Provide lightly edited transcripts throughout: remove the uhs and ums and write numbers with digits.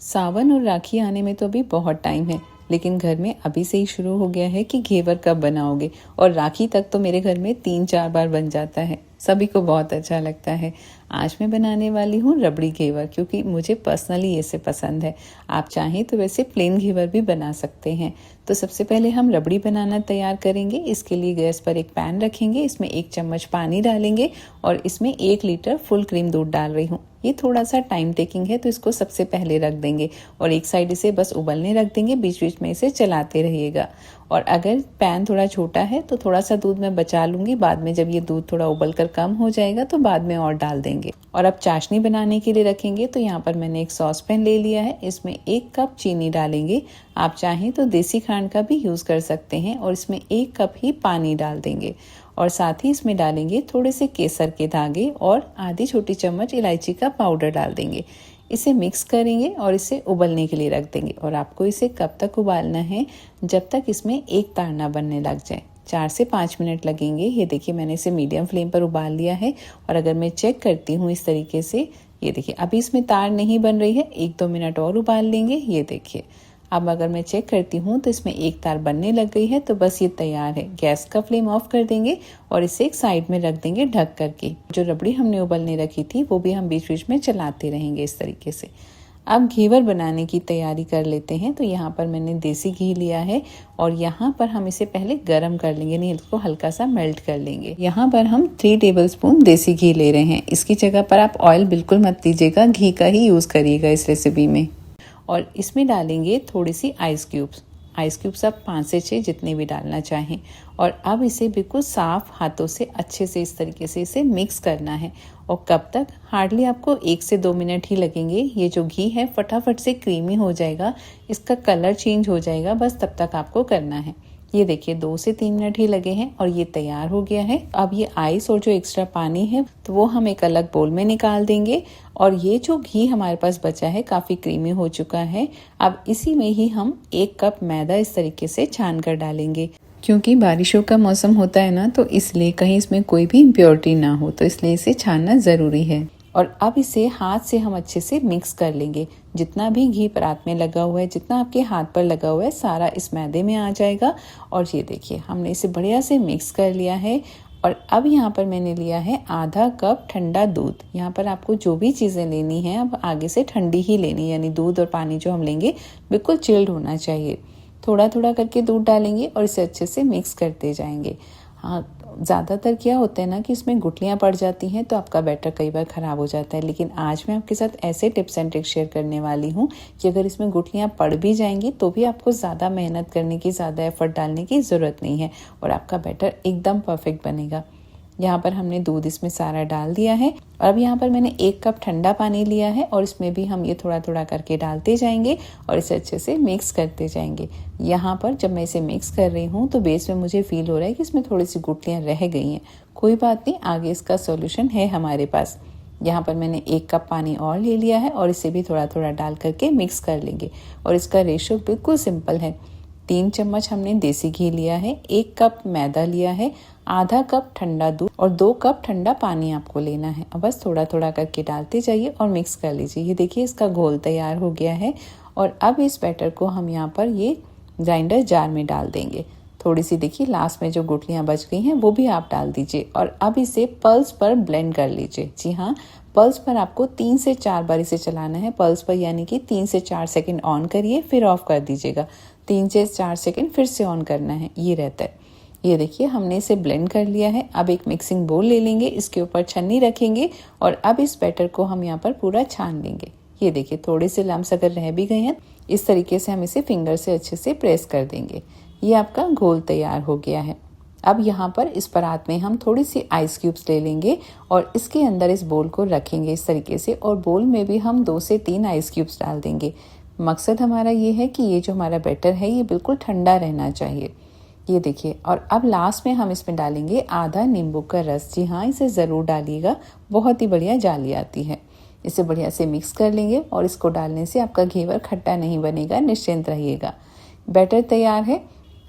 सावन और राखी आने में तो अभी बहुत टाइम है, लेकिन घर में अभी से ही शुरू हो गया है कि घेवर कब बनाओगे। और राखी तक तो मेरे घर में 3-4 बार बन जाता है, सभी को बहुत अच्छा लगता है। आज मैं बनाने वाली हूँ रबड़ी घेवर, क्योंकि मुझे पर्सनली ऐसे पसंद है। आप चाहें तो वैसे प्लेन घेवर भी बना सकते हैं। तो सबसे पहले हम रबड़ी बनाना तैयार करेंगे। इसके लिए गैस पर एक पैन रखेंगे, इसमें 1 चम्मच पानी डालेंगे और इसमें 1 लीटर फुल क्रीम दूध डाल रही हूँ। ये थोड़ा सा टाइम टेकिंग है, तो इसको सबसे पहले रख देंगे और एक साइड इसे बस उबलने रख देंगे। बीच बीच में इसे चलाते रहिएगा। और अगर पैन थोड़ा छोटा है तो थोड़ा सा दूध मैं बचा लूंगी, बाद में जब ये दूध थोड़ा उबल कर कम हो जाएगा तो बाद में और डाल देंगे। और अब चाशनी बनाने के लिए रखेंगे, तो यहाँ पर मैंने एक सॉस पैन ले लिया है। इसमें 1 कप चीनी डालेंगे। आप चाहें तो देसी खांड का भी यूज कर सकते हैं। और इसमें 1 कप ही पानी डाल देंगे और साथ ही इसमें डालेंगे थोड़े से केसर के धागे और आधी छोटी चम्मच इलायची का पाउडर डाल देंगे। इसे मिक्स करेंगे और इसे उबलने के लिए रख देंगे। और आपको इसे कब तक उबालना है, जब तक इसमें एक तार ना बनने लग जाए। 4 से 5 मिनट लगेंगे। ये देखिए, मैंने इसे मीडियम फ्लेम पर उबाल लिया है। और अगर मैं चेक करती हूँ इस तरीके से, ये देखिए अभी इसमें तार नहीं बन रही है। 1-2 मिनट और उबाल लेंगे। ये देखिए, अब अगर मैं चेक करती हूँ तो इसमें एक तार बनने लग गई है, तो बस ये तैयार है। गैस का फ्लेम ऑफ कर देंगे और इसे एक साइड में रख देंगे ढक करके। जो रबड़ी हमने उबलने रखी थी वो भी हम बीच बीच में चलाते रहेंगे इस तरीके से। अब घेवर बनाने की तैयारी कर लेते हैं। तो यहाँ पर मैंने देसी घी लिया है और यहाँ पर हम इसे पहले गरम कर लेंगे, नहीं इसको हल्का सा मेल्ट कर लेंगे। यहाँ पर हम 3 टेबलस्पून देसी घी ले रहे हैं। इसकी जगह पर आप ऑयल बिल्कुल मत लीजिएगा, घी का ही यूज करिएगा इस रेसिपी में। और इसमें डालेंगे थोड़ी सी आइस क्यूब्स आप 5 से 6 जितने भी डालना चाहें। और अब इसे बिल्कुल साफ हाथों से अच्छे से इस तरीके से इसे मिक्स करना है। और कब तक, हार्डली आपको 1 से 2 मिनट ही लगेंगे। ये जो घी है फटाफट से क्रीमी हो जाएगा, इसका कलर चेंज हो जाएगा, बस तब तक आपको करना है। ये देखिए 2 से 3 मिनट ही लगे हैं और ये तैयार हो गया है। अब ये आइस और जो एक्स्ट्रा पानी है तो वो हम एक अलग बोल में निकाल देंगे। और ये जो घी हमारे पास बचा है काफी क्रीमी हो चुका है। अब इसी में ही हम 1 कप मैदा इस तरीके से छान कर डालेंगे। क्योंकि बारिशों का मौसम होता है ना, तो इसलिए कहीं इसमें कोई भी इम्प्योरिटी ना हो, तो इसलिए इसे छानना जरूरी है। और अब इसे हाथ से हम अच्छे से मिक्स कर लेंगे। जितना भी घी परात में लगा हुआ है, जितना आपके हाथ पर लगा हुआ है, सारा इस मैदे में आ जाएगा। और ये देखिए हमने इसे बढ़िया से मिक्स कर लिया है। और अब यहाँ पर मैंने लिया है आधा कप ठंडा दूध। यहाँ पर आपको जो भी चीज़ें लेनी है अब आगे से ठंडी ही लेनी है, यानी दूध और पानी जो हम लेंगे बिल्कुल चिल्ड होना चाहिए। थोड़ा थोड़ा करके दूध डालेंगे और इसे अच्छे से मिक्स करते जाएंगे। हाँ, ज़्यादातर क्या होता है ना कि इसमें गुठलियाँ पड़ जाती हैं, तो आपका बैटर कई बार ख़राब हो जाता है। लेकिन आज मैं आपके साथ ऐसे टिप्स एंड ट्रिक्स शेयर करने वाली हूँ कि अगर इसमें गुठलियाँ पड़ भी जाएंगी तो भी आपको ज़्यादा मेहनत करने की, ज़्यादा एफर्ट डालने की ज़रूरत नहीं है और आपका बैटर एकदम परफेक्ट बनेगा। यहाँ पर हमने दूध इसमें सारा डाल दिया है। और अब यहाँ पर मैंने 1 कप ठंडा पानी लिया है और इसमें भी हम ये थोड़ा थोड़ा करके डालते जाएंगे और इसे अच्छे से मिक्स करते जाएंगे। यहाँ पर जब मैं इसे मिक्स कर रही हूँ तो बेस में मुझे फील हो रहा है कि इसमें थोड़ी सी गुठलियाँ रह गई हैं। कोई बात नहीं, आगे इसका सोल्यूशन है हमारे पास। यहाँ पर मैंने 1 कप पानी और ले लिया है और इसे भी थोड़ा थोड़ा डाल करके मिक्स कर लेंगे। और इसका रेशो बिल्कुल सिंपल है। 3 चम्मच हमने देसी घी लिया है, 1 कप मैदा लिया है, आधा कप ठंडा दूध और 2 कप ठंडा पानी आपको लेना है। अब बस थोड़ा थोड़ा करके डालते जाइए और मिक्स कर लीजिए। ये देखिए इसका घोल तैयार हो गया है। और अब इस बैटर को हम यहाँ पर ये ग्राइंडर जार में डाल देंगे। थोड़ी सी देखिए लास्ट में जो गुठलियाँ बच गई हैं वो भी आप डाल दीजिए। और अब इसे पल्स पर ब्लेंड कर लीजिए। जी हाँ, पल्स पर आपको 3 से 4 बार इसे चलाना है। पल्स पर यानी कि 3 से 4 सेकंड ऑन करिए, फिर ऑफ कर दीजिएगा। 3 से 4 सेकंड फिर से ऑन करना है, ये रहता है। ये देखिए हमने इसे ब्लेंड कर लिया है। अब एक मिक्सिंग बोल ले लेंगे, इसके ऊपर छन्नी रखेंगे और अब इस बैटर को हम यहाँ पर पूरा छान लेंगे। ये देखिए थोड़े से लम्स अगर रह भी गए हैं, इस तरीके से हम इसे फिंगर से अच्छे से प्रेस कर देंगे। ये आपका घोल तैयार हो गया है। अब यहाँ पर इस परात में हम थोड़ी सी आइस क्यूब्स ले लेंगे और इसके अंदर इस बोल को रखेंगे इस तरीके से। और बोल में भी हम 2 से 3 आइस क्यूब्स डाल देंगे। मकसद हमारा ये है कि ये जो हमारा बैटर है ये बिल्कुल ठंडा रहना चाहिए। ये देखिए, और अब लास्ट में हम इसमें डालेंगे आधा नींबू का रस। जी हाँ, इसे ज़रूर डालिएगा, बहुत ही बढ़िया जाली आती है। इसे बढ़िया से मिक्स कर लेंगे और इसको डालने से आपका घेवर खट्टा नहीं बनेगा, निश्चिंत रहिएगा। बैटर तैयार है।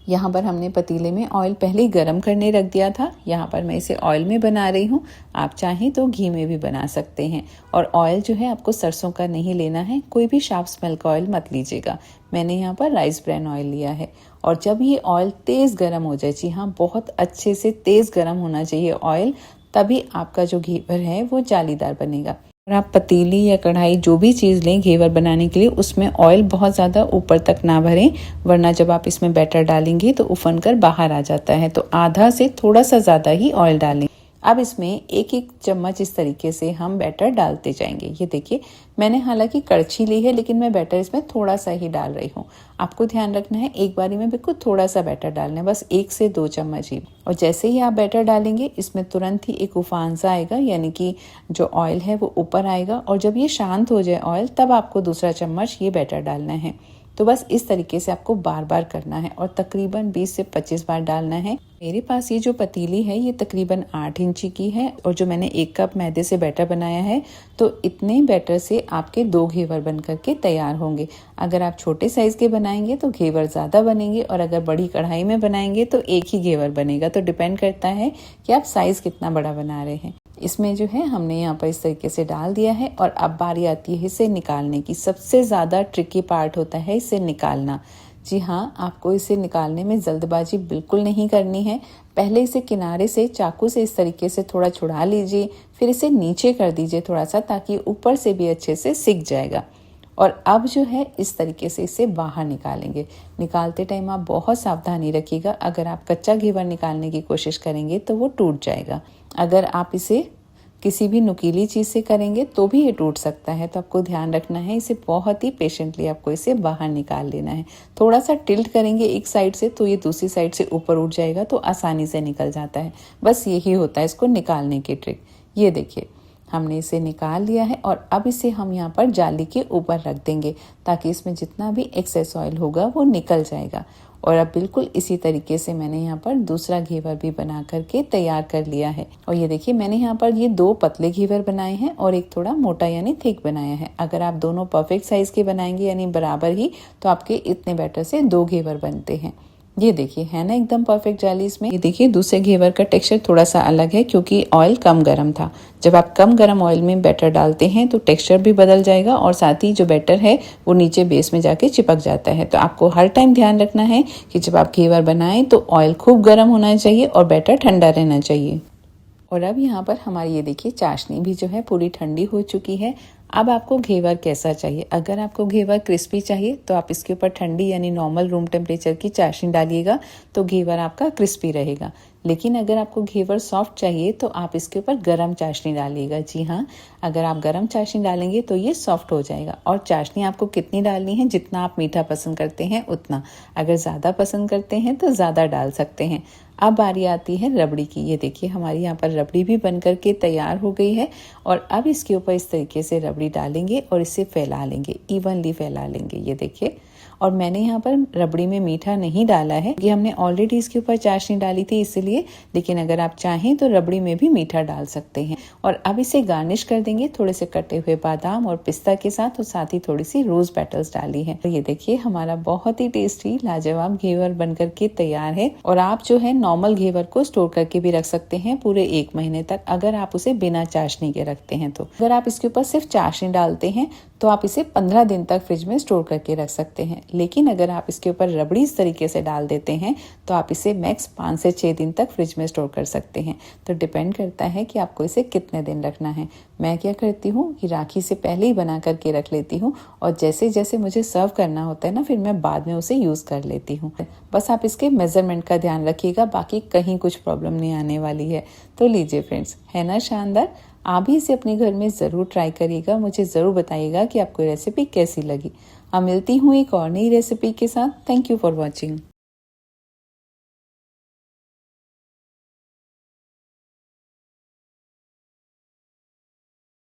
यहाँ पर हमने पतीले में ऑयल पहले ही गर्म करने रख दिया था। यहाँ पर मैं इसे ऑयल में बना रही हूँ, आप चाहें तो घी में भी बना सकते हैं। और ऑयल जो है आपको सरसों का नहीं लेना है, कोई भी शार्प स्मेल का ऑयल मत लीजिएगा। मैंने यहाँ पर राइस ब्रान ऑयल लिया है। और जब ये ऑयल तेज़ गर्म हो जाए, जी हाँ, बहुत अच्छे से तेज़ गर्म होना चाहिए ऑयल, तभी आपका जो घेवर है वो जालीदार बनेगा। और आप पतीली या कढ़ाई जो भी चीज़ लें घेवर बनाने के लिए, उसमें ऑयल बहुत ज़्यादा ऊपर तक ना भरें, वरना जब आप इसमें बैटर डालेंगे तो उफन कर बाहर आ जाता है। तो आधा से थोड़ा सा ज़्यादा ही ऑयल डालें। अब इसमें एक एक चम्मच इस तरीके से हम बैटर डालते जाएंगे। ये देखिए, मैंने हालांकि कड़छी ली है, लेकिन मैं बैटर इसमें थोड़ा सा ही डाल रही हूँ। आपको ध्यान रखना है, एक बारी में बिल्कुल थोड़ा सा बैटर डालना है, बस 1 से 2 चम्मच ही। और जैसे ही आप बैटर डालेंगे, इसमें तुरंत ही एक उफान सा आएगा, यानी कि जो ऑयल है वो ऊपर आएगा। और जब ये शांत हो जाए ऑयल, तब आपको दूसरा चम्मच ये बैटर डालना है। तो बस इस तरीके से आपको बार बार करना है और तकरीबन 20 से 25 बार डालना है। मेरे पास ये जो पतीली है ये तकरीबन 8 इंची की है, और जो मैंने 1 कप मैदे से बैटर बनाया है, तो इतने बैटर से आपके 2 घेवर बन करके तैयार होंगे। अगर आप छोटे साइज के बनाएंगे तो घेवर ज़्यादा बनेंगे, और अगर बड़ी कढ़ाई में बनाएंगे तो एक ही घेवर बनेगा। तो डिपेंड करता है कि आप साइज कितना बड़ा बना रहे हैं। इसमें जो है हमने यहाँ पर इस तरीके से डाल दिया है। और अब बारी आती है इसे निकालने की। सबसे ज़्यादा ट्रिकी पार्ट होता है इसे निकालना। जी हाँ, आपको इसे निकालने में जल्दबाजी बिल्कुल नहीं करनी है। पहले इसे किनारे से चाकू से इस तरीके से थोड़ा छुड़ा लीजिए, फिर इसे नीचे कर दीजिए थोड़ा सा, ताकि ऊपर से भी अच्छे से सिक जाएगा। और अब जो है इस तरीके से इसे बाहर निकालेंगे। निकालते टाइम आप बहुत सावधानी रखिएगा। अगर आप कच्चा घेवर निकालने की कोशिश करेंगे तो वो टूट जाएगा। अगर आप इसे किसी भी नुकीली चीज़ से करेंगे तो भी ये टूट सकता है। तो आपको ध्यान रखना है, इसे बहुत ही पेशेंटली आपको इसे बाहर निकाल लेना है। थोड़ा सा टिल्ट करेंगे एक साइड से तो ये दूसरी साइड से ऊपर उठ जाएगा, तो आसानी से निकल जाता है। बस यही होता है इसको निकालने की ट्रिक। ये देखिए, हमने इसे निकाल लिया है। और अब इसे हम यहाँ पर जाली के ऊपर रख देंगे, ताकि इसमें जितना भी एक्सेस ऑयल होगा वो निकल जाएगा। और अब बिल्कुल इसी तरीके से मैंने यहाँ पर दूसरा घेवर भी बना करके तैयार कर लिया है। और ये देखिए, मैंने यहाँ पर ये 2 पतले घेवर बनाए हैं और एक थोड़ा मोटा यानी थिक बनाया है। अगर आप दोनों परफेक्ट साइज के बनाएंगे यानी बराबर ही, तो आपके इतने बैटर से 2 घेवर बनते हैं। ये देखिए, है ना एकदम परफेक्ट जाली इसमें। ये देखिए, दूसरे घेवर का टेक्सचर थोड़ा सा अलग है, क्योंकि ऑयल कम गर्म था। जब आप कम गर्म ऑयल में बैटर डालते हैं तो टेक्सचर भी बदल जाएगा, और साथ ही जो बैटर है वो नीचे बेस में जाके चिपक जाता है। तो आपको हर टाइम ध्यान रखना है कि जब आप घेवर बनाएं तो ऑयल खूब गर्म होना चाहिए और बैटर ठंडा रहना चाहिए। और अब यहाँ पर हमारी ये देखिए चाशनी भी जो है पूरी ठंडी हो चुकी है। अब आपको घेवर कैसा चाहिए? अगर आपको घेवर क्रिस्पी चाहिए तो आप इसके ऊपर ठंडी यानी नॉर्मल रूम टेम्परेचर की चाशनी डालिएगा, तो घेवर आपका क्रिस्पी रहेगा। लेकिन अगर आपको घेवर सॉफ्ट चाहिए तो आप इसके ऊपर गरम चाशनी डालिएगा। जी हाँ, अगर आप गरम चाशनी डालेंगे तो ये सॉफ्ट हो जाएगा। और चाशनी आपको कितनी डालनी है? जितना आप मीठा पसंद करते हैं उतना। अगर ज़्यादा पसंद करते हैं तो ज़्यादा डाल सकते हैं। अब बारी आती है रबड़ी की। ये देखिए, हमारी यहाँ पर रबड़ी भी बन करके तैयार हो गई है। और अब इसके ऊपर इस तरीके से रबड़ी डालेंगे और इसे फैला लेंगे, इवनली फैला लेंगे। ये देखिए, और मैंने यहाँ पर रबड़ी में मीठा नहीं डाला है, कि हमने ऑलरेडी इसके ऊपर चाशनी डाली थी इसलिए। लेकिन अगर आप चाहें तो रबड़ी में भी मीठा डाल सकते हैं। और अब इसे गार्निश कर देंगे थोड़े से कटे हुए बादाम और पिस्ता के साथ, और साथ ही थोड़ी सी रोज पेटल्स डाली है। तो ये देखिए, हमारा बहुत ही टेस्टी लाजवाब घेवर बनकर के तैयार है। और आप जो है नॉर्मल घेवर को स्टोर करके भी रख सकते हैं पूरे 1 महीने तक, अगर आप उसे बिना चाशनी के रखते हैं तो। अगर आप इसके ऊपर सिर्फ चाशनी डालते हैं तो आप इसे 15 दिन तक फ्रिज में स्टोर करके रख सकते हैं। लेकिन अगर आप इसके ऊपर रबड़ी इस तरीके से डाल देते हैं तो आप इसे मैक्स 5 से 6 दिन तक फ्रिज में स्टोर कर सकते हैं। तो डिपेंड करता है कि आपको इसे कितने दिन रखना है। मैं क्या करती हूँ कि राखी से पहले ही बना करके रख लेती हूँ, और जैसे जैसे मुझे सर्व करना होता है ना, फिर मैं बाद में उसे यूज़ कर लेती हूँ। बस आप इसके मेजरमेंट का ध्यान रखिएगा, बाकी कहीं कुछ प्रॉब्लम नहीं आने वाली है। तो लीजिए फ्रेंड्स, है ना शानदार। आप भी इसे अपने घर में ज़रूर ट्राई करिएगा। मुझे ज़रूर बताइएगा कि आपको रेसिपी कैसी लगी। अब मिलती हूँ एक और नई रेसिपी के साथ। Thank you for watching.